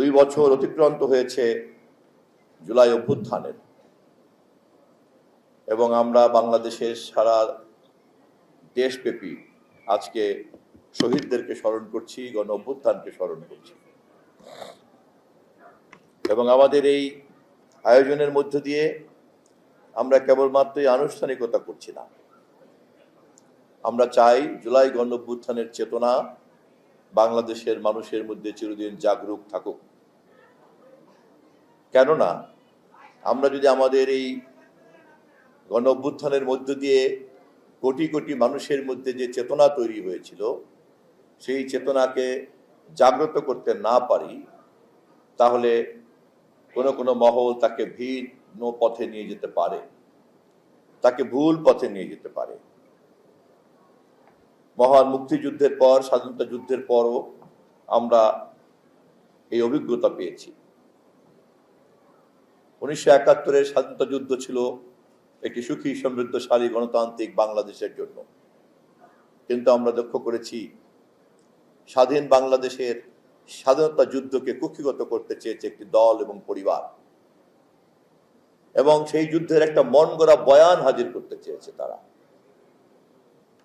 2 বছর অতিক্রান্ত হয়েছে জুলাই অভ্যুত্থানের, এবং আমরা বাংলাদেশের সারা দেশব্যাপী আজকে শহীদদেরকে স্মরণ করছি, গণ অভ্যুত্থানকে স্মরণ করছি। এবং আমাদের এই আয়োজনের মধ্য দিয়ে আমরা কেবলমাত্রই আনুষ্ঠানিকতা করছি না, আমরা চাই জুলাই গণ অভ্যুত্থানের চেতনা বাংলাদেশের মানুষের মধ্যে চিরদিন জাগরুক থাকুক। কেননা আমরা যদি আমাদের এই গণ অভ্যুত্থানের মধ্য দিয়ে কোটি কোটি মানুষের মধ্যে যে চেতনা তৈরি হয়েছিল সেই চেতনাকে জাগ্রত করতে না পারি, তাহলে কোনো মহল তাকে ভিন্ন পথে নিয়ে যেতে পারে, তাকে ভুল পথে নিয়ে যেতে পারে। মহান মুক্তিযুদ্ধের পর, স্বাধীনতা যুদ্ধের পরও আমরা এই অভিজ্ঞতা পেয়েছি। 1971-এর স্বাধীনতা যুদ্ধ ছিল একটি সুখী সমৃদ্ধশালী গণতান্ত্রিক বাংলাদেশের জন্য, কিন্তু আমরা লক্ষ্য করেছি স্বাধীন বাংলাদেশের স্বাধীনতা যুদ্ধকে কুক্ষিগত করতে চেয়েছে একটি দল এবং পরিবার, এবং সেই যুদ্ধের একটা মন গড়া বয়ান হাজির করতে চেয়েছে তারা,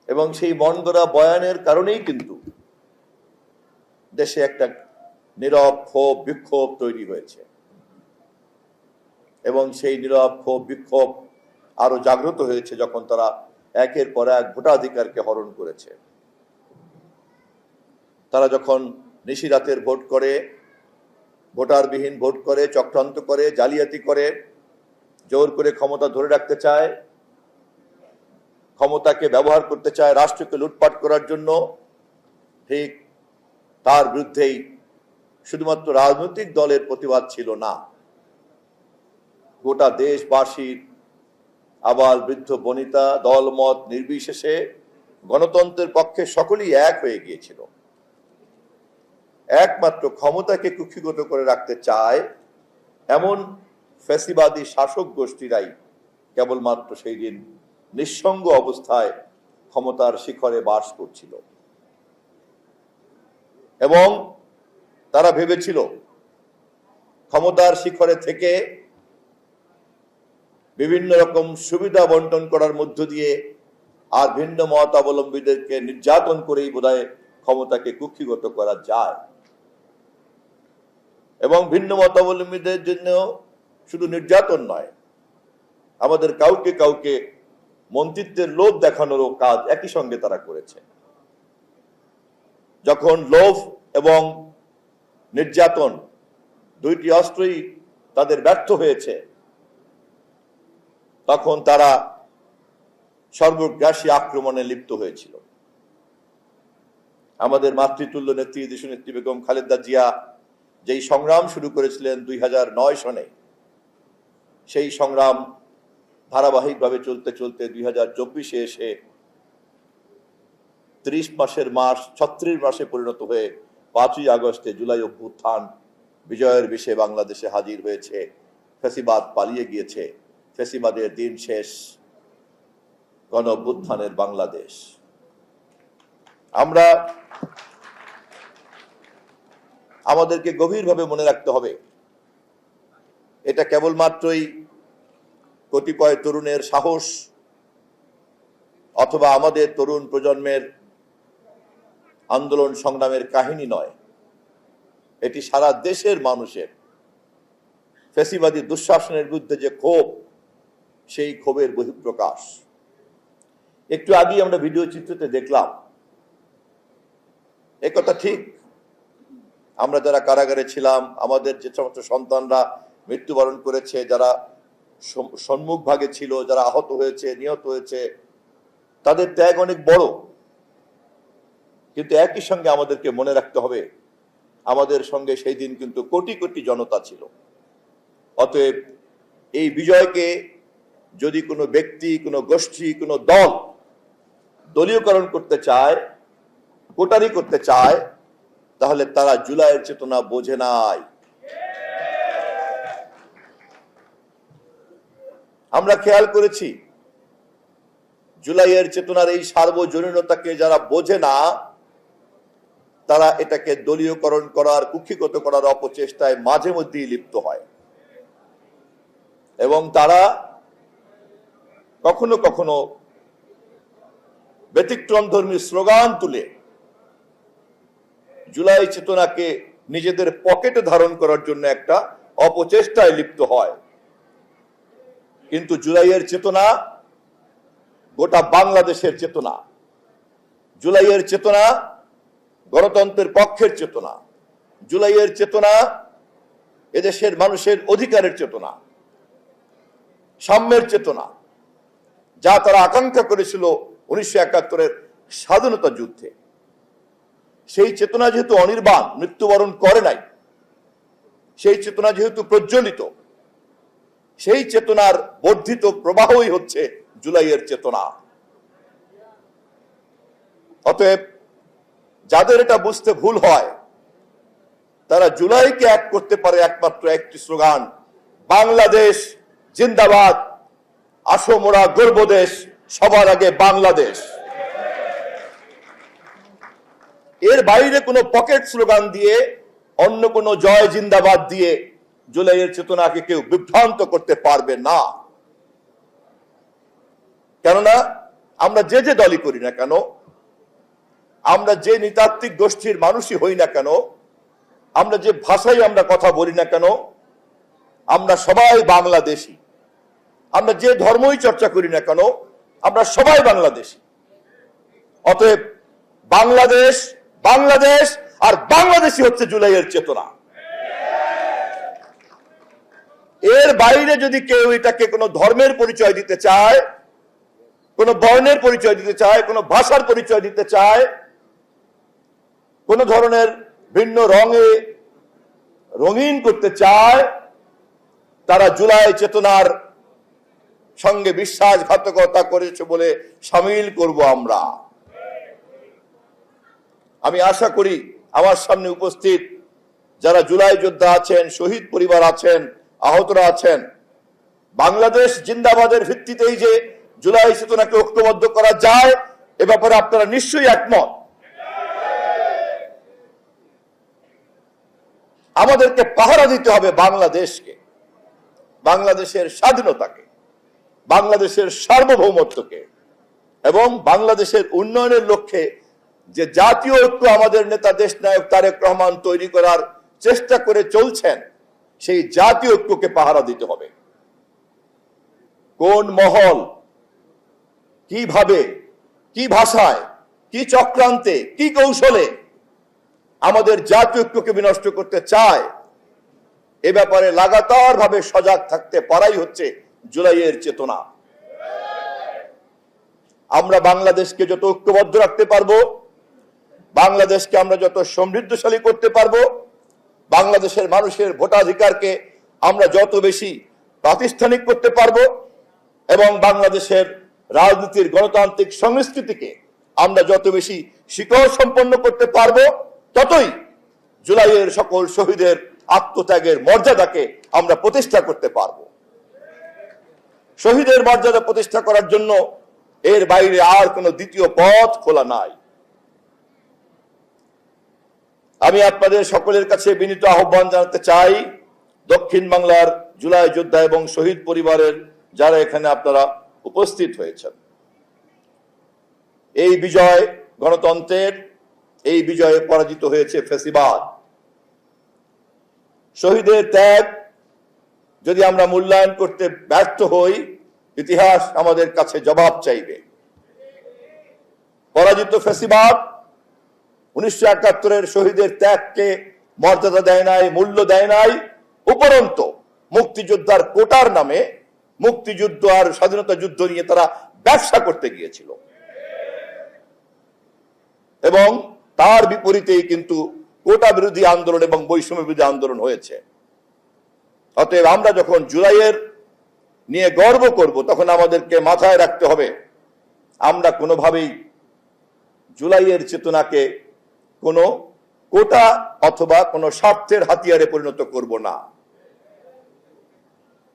এবং সেই মন গড়া বয়ানের কারণেই কিন্তু দেশে একটা নীরব ক্ষোভ বিক্ষোভ তৈরি হয়েছে, এবং সেই নীরব ক্ষোভ বিক্ষোভ আরো জাগ্রত হয়েছে যখন তারা একের পর এক ভোটাধিকারকে হরণ করেছে। তারা যখন নিশিরাতের ভোট করে, ভোটারবিহীন ভোট করে, চক্রান্ত করে, জালিয়াতি করে, জোর করে ক্ষমতা ধরে রাখতে চায়, ক্ষমতাকে ব্যবহার করতে চায় রাষ্ট্রকে লুটপাট করার জন্য, ঠিক তার বিরুদ্ধেই শুধুমাত্র রাজনৈতিক দলের প্রতিবাদ ছিল না, গোটা দেশবাসীর আবাল বৃদ্ধ বনিতা দলমত নির্বিশেষে গণতন্ত্রের পক্ষে সকলেই এক হয়ে গিয়েছিল। একমাত্র ক্ষমতাকে কুক্ষিগত করে রাখতে চায় এমন ফ্যাসিবাদী শাসক গোষ্ঠীরাই কেবলমাত্র সেই দিন নিঃসঙ্গ অবস্থায় ক্ষমতার শিখরে বাস করছিল, এবং তারা ভেবেছিল ক্ষমতার শিখরে থেকে বিভিন্ন রকম সুবিধা বন্টন করার মধ্য দিয়ে আর ভিন্ন মতাবলম্বীদেরকে নির্যাতন করেই বোধহয় ক্ষমতাকে কুক্ষিগত করা যায়। এবং ভিন্ন মতাবলম্বীদের জন্য শুধু নির্যাতন নয়, আমাদের কাউকে কাউকে মন্ত্রিত্বের লোভ দেখানোরও কাজ একই সঙ্গে তারা করেছে। যখন লোভ এবং নির্যাতন দুইটি অস্ত্রই তাদের ব্যর্থ হয়েছে, তখন তারা সর্বগ্রাসী আক্রমণে লিপ্ত হয়েছিল। আমাদের মাতৃতুল্য নেত্রী দেশনেত্রী বেগম খালেদা জিয়া যেই সংগ্রাম শুরু করেছিলেন 2009 সনে, সেই সংগ্রাম ধারাবাহিকভাবে চলতে চলতে 2024-এ এসে 30 মাসের মাস 36 মাসে পরিণত হয়ে 5ই আগস্টে জুলাই অভ্যুত্থান বিজয়ের বেশে বাংলাদেশে হাজির হয়েছে। ফ্যাসিবাদ পালিয়ে গিয়েছে, ফ্যাসিবাদের দিন শেষ, গণ অভ্যুত্থানের বাংলাদেশ। আমাদেরকে গভীরভাবে মনে রাখতে হবে, এটা কেবলমাত্রই কতিপয় তরুণের সাহস অথবা আমাদের তরুণ প্রজন্মের আন্দোলন সংগ্রামের কাহিনী নয়, এটি সারা দেশের মানুষের ফ্যাসিবাদী দুঃশাসনের বিরুদ্ধে যে ক্ষোভ, সেই ক্ষোভের বহিঃপ্রকাশ। একটু আগেই আমরা ভিডিও চিত্রতে দেখলাম, একথা ঠিক, আমরা যারা কারাগারে ছিলাম, আমাদের যে সমস্ত সন্তানরা মৃত্যুবরণ করেছে, যারা সম্মুখ ভাগে ছিল, যারা আহত হয়েছে, নিহত হয়েছে, তাদের ত্যাগ অনেক বড়। কিন্তু একই সঙ্গে আমাদেরকে মনে রাখতে হবে, আমাদের সঙ্গে সেই দিন কিন্তু কোটি কোটি জনতা ছিল। অতএব এই বিজয়কে যদি কোনো ব্যক্তি, কোনো গোষ্ঠী, কোনো দল দলীয়করণ করতে চায়, কোটারি করতে চায়, তাহলে তারা জুলাইয়ের চেতনা বোঝে নাই। আমরা খেয়াল করেছি, জুলাইয়ের চেতনার এই সার্বজনীনতাকে যারা বোঝে না, তারা এটাকে দলীয়করণ করার, কুক্ষিগত করার অপচেষ্টায় মাঝে মধ্যেই লিপ্ত হয় এবং তারা কখনো কখনো ব্যতিক্রমধর্মী স্লোগান তুলে জুলাই চেতনাকে নিজেদের পকেটে ধারণ করার জন্য একটা অপচেষ্টায় লিপ্ত হয়। কিন্তু জুলাইয়ের চেতনা গোটা বাংলাদেশের চেতনা, জুলাইয়ের চেতনা গণতন্ত্রের পক্ষের চেতনা, জুলাইয়ের চেতনা এদেশের মানুষের অধিকারের চেতনা, সাম্যের চেতনা, যা তারা আকাঙ্ক্ষা করেছিল 1971-এর স্বাধীনতা যুদ্ধে। সেই চেতনা যেহেতু অনির্বাণ, মৃত্যুবরণ করে নাই, সেই চেতনা যেহেতু প্রজ্বলিত, সেই চেতনার বর্ধিত প্রবাহই হচ্ছে জুলাইয়ের চেতনা। অতএব যাদের এটা বুঝতে ভুল হয়, তারা জুলাইকে এক করতে পারে একমাত্র একটি স্লোগান, বাংলাদেশ জিন্দাবাদ, আসো মোরা গর্ব দেশ, সবার আগে বাংলাদেশ। এর বাইরে কোনো পকেট স্লোগান দিয়ে, অন্য কোনো জয় জিন্দাবাদ দিয়ে জুলাইয়ের চেতনাকে কেউ বিভ্রান্ত করতে পারবে না। কেননা আমরা যে যে দলই করি না কেন, আমরা যে নৃতাত্ত্বিক গোষ্ঠীর মানুষই হই না কেন, আমরা যে ভাষায় আমরা কথা বলি না কেন, আমরা সবাই বাংলাদেশী। আমরা যে ধর্মই চর্চা করি না কেন, আমরা সবাই বাংলাদেশী। অতএব বাংলাদেশ, বাংলাদেশ আর বাংলাদেশী হচ্ছে জুলাইয়ের চেতনা। এর বাইরে যদি কেউ এটাকে কোনো ধর্মের পরিচয় দিতে চায়, কোনো বর্ণের পরিচয় দিতে চায়, কোনো ভাষার পরিচয় দিতে চায়, কোন ধরনের ভিন্ন রঙে রঙিন করতে চায়, তারা জুলাই চেতনার সঙ্গে বিশ্বাসঘাতকতা করেছে বলে সামিল করব আমরা। আমি আশা করি আমার সামনে উপস্থিত যারা জুলাই যোদ্ধা আছেন, শহীদ পরিবার আছেন, আহতরা আছেন, বাংলাদেশ জিন্দাবাদের ভিত্তিতেই যে জুলাই চেতনাকে ঐক্যবদ্ধ করা যায় এ ব্যাপারে আপনারা নিশ্চয়ই একমত। আমাদেরকে পাহারা দিতে হবে বাংলাদেশকে, বাংলাদেশের স্বাধীনতাকে, বাংলাদেশের সার্বভৌমত্বকে এবং বাংলাদেশের উন্নয়নের লক্ষ্যে যে জাতীয় ঐক্য আমাদের নেতা দেশনায়ক তারেক রহমান তৈরি করার চেষ্টা করে চলছেন, সেই জাতীয় ঐক্যকে পাহারা দিতে হবে। কোন মহল কিভাবে, কি ভাষায়, কি চক্রান্তে, কি কৌশলে আমাদের জাতীয় ঐক্যকে বিনষ্ট করতে চায়, এ ব্যাপারে লাগাতার ভাবে সজাগ থাকতে পারাই হচ্ছে জুলাইয়ের চেতনা। আমরা বাংলাদেশকে যত ঐক্যবদ্ধ রাখতে পারবো, বাংলাদেশকে আমরা যত সমৃদ্ধশালী করতে পারবো, বাংলাদেশের মানুষের ভোটাধিকারকে আমরা যত বেশি প্রাতিষ্ঠানিক করতে পারবো এবং বাংলাদেশের রাজনীতির গণতান্ত্রিক সংস্কৃতিকে আমরা যত বেশি শিকড় সম্পন্ন করতে পারবো, ততই জুলাইয়ের সকল শহীদের আত্মত্যাগের মর্যাদাকে আমরা প্রতিষ্ঠা করতে পারবো। শহীদের মর্যাদা প্রতিষ্ঠা করার জন্য এর বাইরে আর কোনো দ্বিতীয় পথ খোলা নাই। আমি আপনাদের সকলের কাছে বিনীত আহ্বান জানাতে চাই, দক্ষিণ বাংলার জুলাই যোদ্ধা এবং শহীদ পরিবারের যারা এখানে আপনারা উপস্থিত হয়েছেন, এই বিজয় গণতন্ত্রের, এই বিজয়ে পরাজিত হয়েছে ফ্যাসিবাদ। শহীদের ত্যাগ যদি আমরা মূল্যায়ন করতে ব্যর্থ হই, ইতিহাস আমাদের কাছে জবাব চাইবে। পরাজিত ফ্যাসিবাদ 1971-এর শহীদের ত্যাগকে মর্যাদা দেয় নাই, মূল্য দেয় নাই, উপরন্ত মুক্তিযোদ্ধার কোটার নামে মুক্তিযুদ্ধ আর স্বাধীনতা যুদ্ধ নিয়ে তারা ব্যবসা করতে গিয়েছিল এবং তার বিপরীতেই কিন্তু কোটা বিরোধী আন্দোলন এবং বৈষম্য বিরোধী আন্দোলন হয়েছে। অতএব আমরা যখন জুলাইয়ের নিয়ে গর্ব করব, তখন আমাদেরকে মাথায় রাখতে হবে আমরা কোনোভাবেই জুলাইয়ের চেতনাকে কোনো কোটা অথবা কোনো স্বার্থের হাতিয়ারে পরিণত করব না।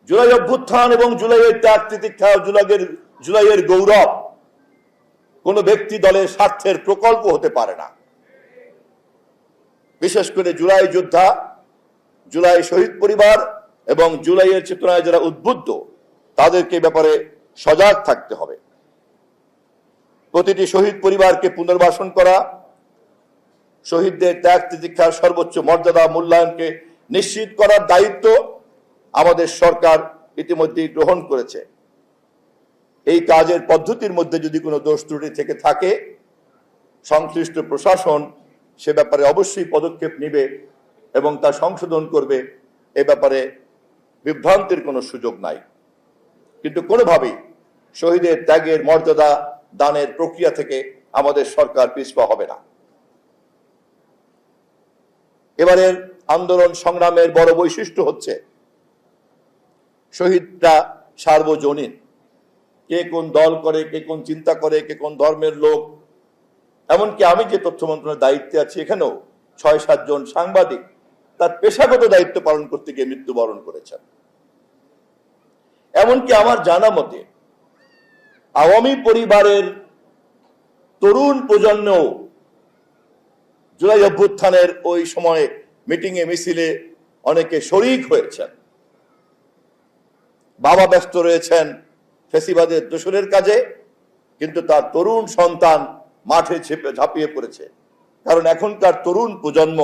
জুলাই অভ্যুত্থান এবং জুলাইয়ের ত্যাগ তিতিক্ষা, জুলাইয়ের গৌরব কোন ব্যক্তি দলের স্বার্থের প্রকল্প হতে পারে না। বিশেষ করে জুলাই যোদ্ধা, জুলাই শহীদ পরিবার এবং জুলাইয়ের চেতনায় যারা উদ্বুদ্ধ, তাদেরকে ব্যাপারে সজাগ থাকতে হবে। প্রতিটি শহীদ পরিবারকে পুনর্বাসন করা, শহীদদের ত্যাগ তিতিক্ষার সর্বোচ্চ মর্যাদা মূল্যায়নকে নিশ্চিত করার দায়িত্ব আমাদের সরকার ইতিমধ্যেই গ্রহণ করেছে। এই কাজের পদ্ধতির মধ্যে যদি কোনো দোষ ত্রুটি থেকে থাকে, সংশ্লিষ্ট প্রশাসন সে ব্যাপারে অবশ্যই পদক্ষেপ নেবে এবং তা সংশোধন করবে। এ ব্যাপারে বিভ্রান্তির কোনো সুযোগ নাই। কিন্তু কোনোভাবেই শহীদের ত্যাগের মর্যাদা দানের প্রক্রিয়া থেকে আমাদের সরকার পিছপা হবে না। এবারের আন্দোলন সংগ্রামের বড় বৈশিষ্ট্য হচ্ছে শহীদরা সার্বজনীন। কে কোন দল করে, কে কোন চিন্তা করে, কে কোন ধর্মের লোক, এমনকি আমি যে তথ্য মন্ত্রণালয়ের দায়িত্বে আছি, এখানেও ৬-৭ জন সাংবাদিক তার পেশাগত দায়িত্ব পালন করতে গিয়ে মৃত্যুবরণ করেছেন। এমনকি আমার জানা মতে আওয়ামী পরিবারের তরুণ প্রজন্ম জুলাই অভ্যুত্থানের ওই সময়ে মিটিংয়ে মিছিলে অনেকে শরিক হয়েছেন। বাবা ব্যস্ত রয়েছেন ফ্যাসিবাদের দোসরের কাজে, কিন্তু তার তরুণ সন্তান মাঠে ঝাঁপিয়ে পড়েছে। কারণ এখনকার তরুণ প্রজন্ম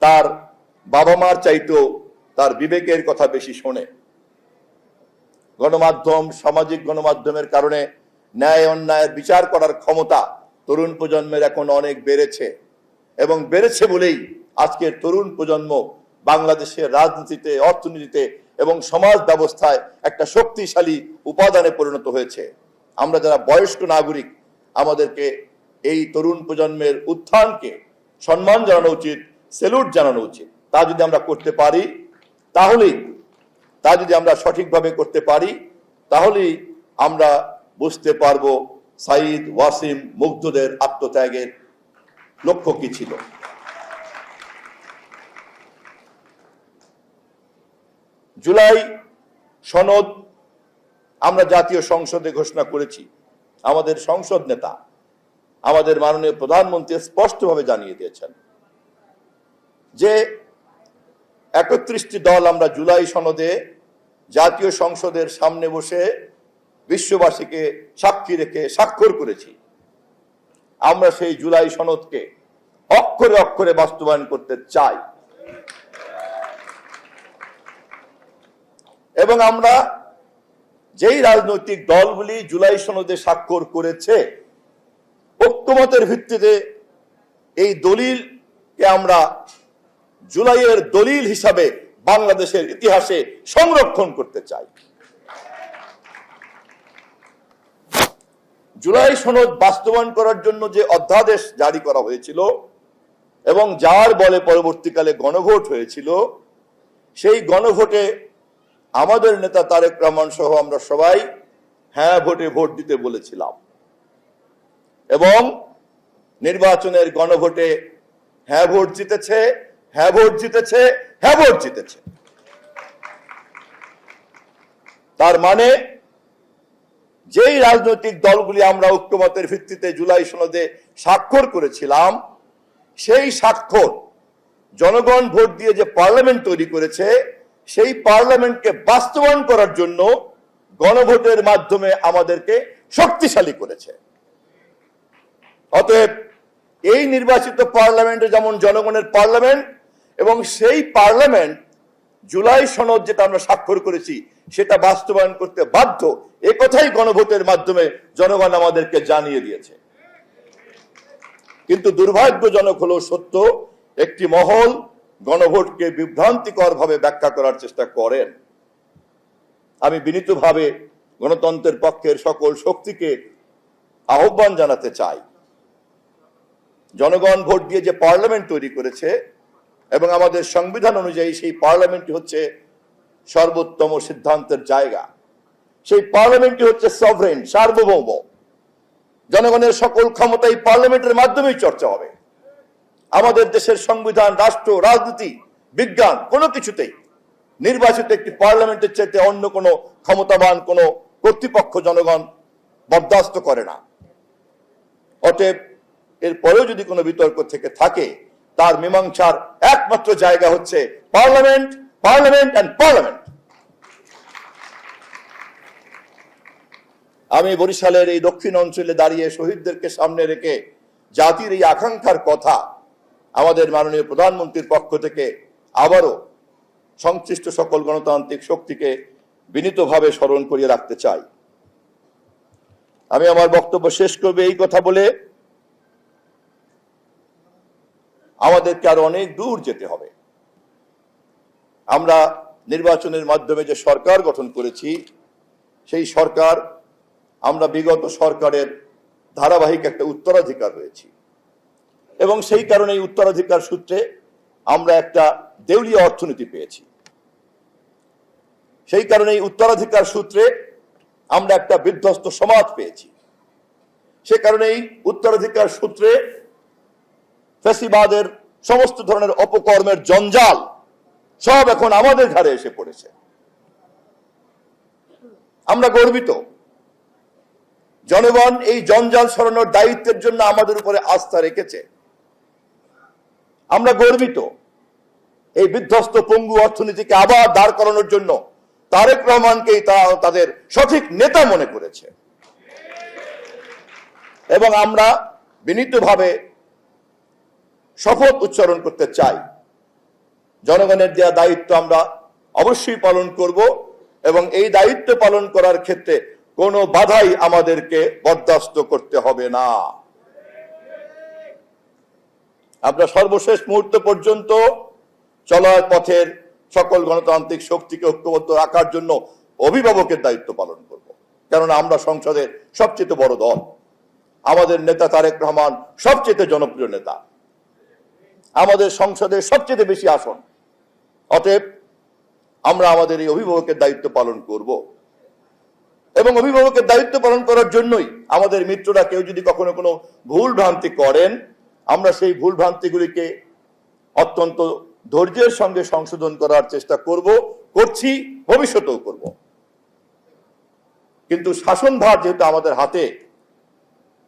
তার বাবা মার চাইতেও তার বিবেকের কথা বেশি শোনে। গণমাধ্যম, সামাজিক গণমাধ্যমের কারণে ন্যায় অন্যায়ের বিচার করার ক্ষমতা তরুণ প্রজন্মের এখন অনেক বেড়েছে, এবং বেড়েছে বলেই আজকের তরুণ প্রজন্ম বাংলাদেশের রাজনীতিতে, অর্থনীতিতে এবং সমাজ ব্যবস্থায় একটা শক্তিশালী উপাদানে পরিণত হয়েছে। আমরা যারা বয়স্ক নাগরিক, আমাদেরকে এই তরুণ প্রজন্মের উত্থানকে সম্মান জানানো উচিত, স্যালুট জানানো উচিত। তা যদি আমরা করতে পারি, তা যদি আমরা সঠিকভাবে করতে পারি, তাহলেই আমরা বুঝতে পারবো সাঈদ, ওয়াসিম, মুগ্ধদের আত্মত্যাগের লক্ষ্য কি ছিল। জুলাই সনদ আমরা জাতীয় সংসদে ঘোষণা করেছি। আমাদের সংসদ নেতা, আমাদের মাননীয় প্রধানমন্ত্রী স্পষ্টভাবে জানিয়ে দিয়েছেন যে ৩১টি দল আমরা জুলাই সনদে জাতীয় সংসদের সামনে বসে বিশ্ববাসীকে সাক্ষী রেখে স্বাক্ষর করেছি। আমরা সেই জুলাই সনদকে অক্ষরে অক্ষরে বাস্তবায়ন করতে চাই, এবং আমরা যেই রাজনৈতিক দলগুলি জুলাই সনদে স্বাক্ষর করেছে, ঐক্যমতের ভিত্তিতে এই দলিলকে আমরা জুলাইয়ের দলিল হিসাবে বাংলাদেশের ইতিহাসে সংরক্ষণ করতে চাই। জুলাই সনদ বাস্তবায়ন করার জন্য যে অধ্যাদেশ জারি করা হয়েছিল এবং যার বলে পরবর্তীকালে গণভোট হয়েছিল, সেই গণভোটে আমাদের নেতা তারেক রহমান সহ আমরা সবাই হ্যাঁ ভোটে ভোট দিতে বলেছিলাম, এবং নির্বাচনের গণভোটে হ্যাঁ ভোট জিতেছে, হ্যাঁ ভোট জিতেছে, হ্যাঁ ভোট জিতেছে। তার মানে যেই রাজনৈতিক দলগুলি আমরা ঐক্যমতের ভিত্তিতে জুলাই সনদে স্বাক্ষর করেছিলাম, সেই স্বাক্ষর জনগণ ভোট দিয়ে যে পার্লামেন্ট তৈরি করেছে, সেই পার্লামেন্টকে বাস্তবায়ন করার জন্য গণভোটের মাধ্যমে আমাদেরকে শক্তিশালী করেছে। অতএব এই নির্বাচিত পার্লামেন্টে যেমন জনগণের পার্লামেন্ট, এবং সেই পার্লামেন্ট জুলাই সনদ যেটা আমরা স্বাক্ষর করেছি সেটা বাস্তবায়ন করতে বাধ্য, এ কথাই গণভোটের মাধ্যমে জনগণ আমাদেরকে জানিয়ে দিয়েছে। কিন্তু দুর্ভাগ্যজনক হলো সত্য, একটি মহল গণভোটকে বিভ্রান্তিকর ভাবে ব্যাখ্যা করার চেষ্টা করেন। আমি বিনীতভাবে গণতন্ত্রের পক্ষের সকল শক্তিকে আহ্বান জানাতে চাই, জনগণ ভোট দিয়ে যে পার্লামেন্ট তৈরি করেছে এবং আমাদের সংবিধান অনুযায়ী সেই পার্লামেন্টই হচ্ছে সর্বোত্তম সিদ্ধান্তের জায়গা, সেই পার্লামেন্টই হচ্ছে সভরেন, সার্বভৌম। জনগণের সকল ক্ষমতা এই পার্লামেন্টের মাধ্যমেই চর্চা হবে। আমাদের দেশের সংবিধান, রাষ্ট্র, রাজনীতি, বিজ্ঞান কোনো কিছুতেই নির্বাচিত একটি পার্লামেন্টের চাইতে অন্য কোনো ক্ষমতাবান কোনো কর্তৃপক্ষ জনগণ বরদাস্ত করে না। অতএব এরপরেও যদি কোনো বিতর্ক থেকে থাকে, তার মীমাংসার একমাত্র জায়গা হচ্ছে পার্লামেন্ট, পার্লামেন্ট এন্ড পার্লামেন্ট। আমি বরিশালের এই দক্ষিণ অঞ্চলে দাঁড়িয়ে শহীদদেরকে সামনে রেখে জাতির এই আকাঙ্ক্ষার কথা আমাদের মাননীয় প্রধানমন্ত্রীর পক্ষ থেকে আবারও সংশ্লিষ্ট সকল গণতান্ত্রিক শক্তিকে বিনীতভাবে স্মরণ করিয়ে রাখতে চাই। আমি আমার বক্তব্য শেষ করব এই কথা বলে, আমাদেরকে আরো অনেক দূর যেতে হবে। আমরা নির্বাচনের মাধ্যমে যে সরকার গঠন করেছি, সেই সরকার আমরা বিগত সরকারের ধারাবাহিক একটা উত্তরাধিকার রয়েছি এবং সেই কারণে এই উত্তরাধিকার সূত্রে আমরা একটা দেউলিয়া অর্থনীতি পেয়েছি। সেই কারণে এই উত্তরাধিকার সূত্রে আমরা একটা বিধ্বস্ত সমাজ পেয়েছি। সে কারণে এই উত্তরাধিকার সূত্রে ফ্যাসিবাদের সমস্ত ধরনের অপকর্মের জঞ্জাল সব এখন আমাদের ঘাড়ে এসে পড়েছে। আমরা গর্বিত, জনগণ এই জঞ্জাল সরানোর দায়িত্বের জন্য আমাদের উপরে আস্থা রেখেছে। আমরা গর্বিত, এই বিধ্বস্ত পঙ্গু অর্থনীতিকে আবার দাঁড় করানোর জন্য তারেক রহমানকেই তাদের সঠিক নেতা মনে করেছে এবং আমরা বিনীতভাবে শপথ উচ্চারণ করতে চাই, জনগণের দেওয়া দায়িত্ব আমরা অবশ্যই পালন করব এবং এই দায়িত্ব পালন করার ক্ষেত্রে কোনো বাধাই আমাদেরকে বরদাস্ত করতে হবে না। আমরা সর্বশেষ মুহূর্ত পর্যন্ত চলার পথের সকল গণতান্ত্রিক শক্তিকে ঐক্যবদ্ধ রাখার জন্য অভিভাবকের দায়িত্ব পালন করব, কারণ আমরা সংসদের সবচেয়ে বড় দল। আমাদের নেতা তারেক রহমান সবচেয়ে জনপ্রিয় নেতা, আমাদের সংসদে সবচেয়ে বেশি আসন। অতএব আমরা আমাদের এই অভিভাবকের দায়িত্ব পালন করব এবং অভিভাবকের দায়িত্ব পালন করার জন্যই আমাদের মিত্ররা কেউ যদি কখনো কোনো ভুল ভ্রান্তি করেন, আমরা সেই ভুল ভ্রান্তিগুলিকে অত্যন্ত ধৈর্যের সঙ্গে সংশোধন করার চেষ্টা করব, করছি, ভবিষ্যতেও করব। কিন্তু শাসনভার যেহেতু আমাদের হাতে,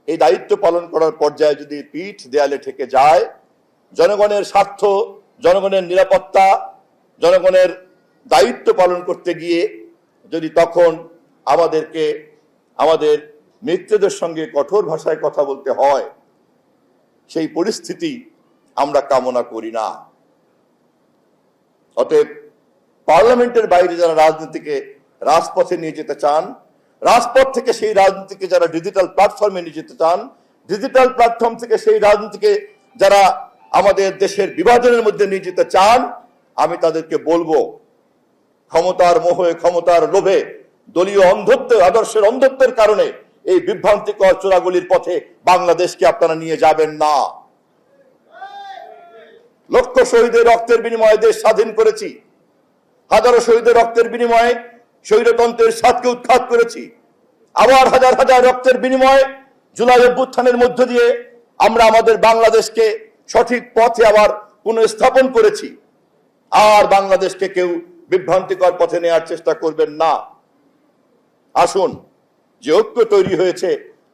এই দায়িত্ব পালন করার পর্যায়ে যদি পিঠ দেয়ালে ঠেকে যায়, জনগণের স্বার্থ, জনগণের নিরাপত্তা, জনগণের দায়িত্ব পালন করতে গিয়ে যদি তখন আমাদেরকে আমাদের মিত্রদের সঙ্গে কঠোর ভাষায় কথা বলতে হয়, সেই পরিস্থিতি আমরা কামনা করি না। অতএব পার্লামেন্টের বাইরে যারা রাজনীতিকে রাজপথে নিয়ে যেতে চান, রাজপথ থেকে সেই রাজনীতিকে যারা ডিজিটাল প্ল্যাটফর্মে নিয়ে যেতে চান, ডিজিটাল প্ল্যাটফর্ম থেকে সেই রাজনীতিকে যারা আমাদের দেশের বিভাজনের মধ্যে নিয়ে যেতে চান, আমি তাদেরকে বলবো, ক্ষমতার মোহে, ক্ষমতার লোভে, দলীয় অন্ধত্ব, আদর্শের অন্ধত্বের কারণে এই বিভ্রান্তিকর চোরাগুলির পথে বাংলাদেশকে আপনারা নিয়ে যাবেন না। লক্ষ শহীদের রক্তের বিনিময়ে দেশ স্বাধীন করেছি, হাজারো শহীদের রক্তের বিনিময়ে স্বৈরতন্ত্রের স্বাদকে উৎখাত করেছি, আবার হাজার হাজার রক্তের বিনিময়ে জুলাই অভ্যুত্থানের মধ্য দিয়ে আমরা আমাদের বাংলাদেশকে সঠিক পথে আবার পুনঃস্থাপন করেছি। আর বাংলাদেশকে কেউ বিভ্রান্তিকর পথে নেওয়ার চেষ্টা করবেন না। আসুন, যে ঐক্য তৈরি হয়েছে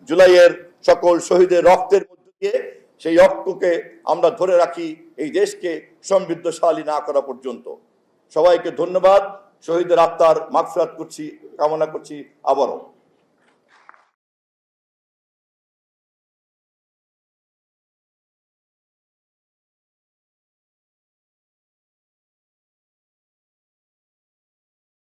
জুলাইয়ের সকল শহীদের রক্তের মধ্য দিয়ে, সেই ঐক্যকে আমরা ধরে রাখি এই দেশকে সমৃদ্ধশালী না করা পর্যন্ত। সবাইকে ধন্যবাদ, শহীদের আত্মার মাগফিরাত করছি, কামনা করছি আবারও।